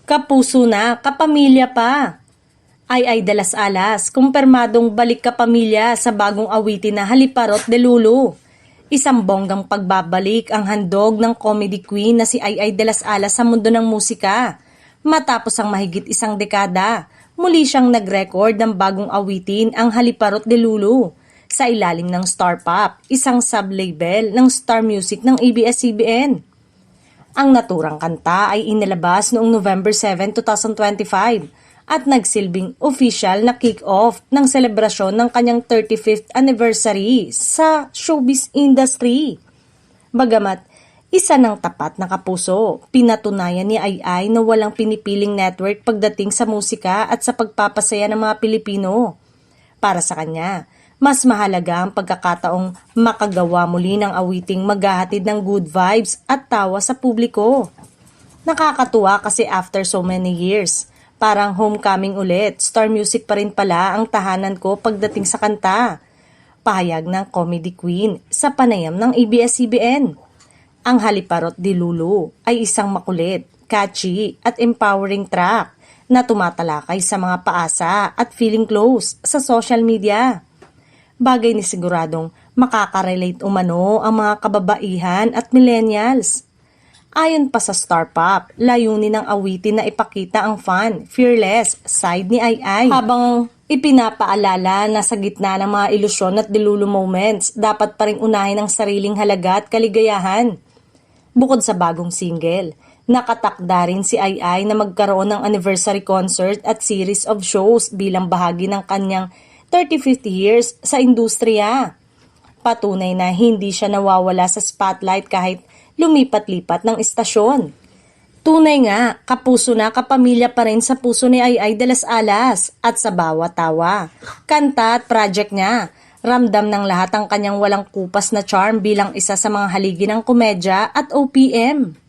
Kapuso na, kapamilya pa. Ay de las Alas, kumpirmadong balik kapamilya sa bagong awitin na Haliparot de Lulu. Isang bonggang pagbabalik ang handog ng comedy queen na si Ay de las Alas sa mundo ng musika. Matapos ang mahigit isang dekada, muli siyang nag-record ng bagong awitin ang Haliparot de Lulu sa ilalim ng Star Pop, isang sub-label ng Star Music ng ABS-CBN. Ang naturang kanta ay inilabas noong November 7, 2025 at nagsilbing official na kick-off ng selebrasyon ng kanyang 35th anniversary sa showbiz industry. Bagamat isa ng tapat na kapuso, pinatunayan ni Ay na walang pinipiling network pagdating sa musika at sa pagpapasaya ng mga Pilipino. Para sa kanya, mas mahalaga ang pagkakataong makagawa muli ng awiting maghahatid ng good vibes at tawa sa publiko. Nakakatuwa kasi after so many years, parang homecoming ulit, Star Music pa rin pala ang tahanan ko pagdating sa kanta. Pahayag ng comedy queen sa panayam ng ABS-CBN. Ang Haliparot de Lulu ay isang makulit, catchy at empowering track na tumatalakay sa mga paasa at feeling close sa social media. Bagay ni siguradong makaka-relate umano ang mga kababaihan at millennials. Ayon pa sa Star Pop, layunin ng awitin na ipakita ang fun, fearless side ni Ay. Habang ipinapaalala na sa gitna ng mga ilusyon at delulu moments, dapat pa rin unahin ang sariling halaga at kaligayahan. Bukod sa bagong single, nakatakda rin si Ay na magkaroon ng anniversary concert at series of shows bilang bahagi ng kanyang 30-50 years sa industriya. Patunay na hindi siya nawawala sa spotlight kahit lumipat-lipat ng istasyon. Tunay nga, kapuso na kapamilya pa rin sa puso ni Ay de las Alas at sa bawat tawa, kanta at project niya. Ramdam ng lahat ang kanyang walang kupas na charm bilang isa sa mga haligi ng komedya at OPM.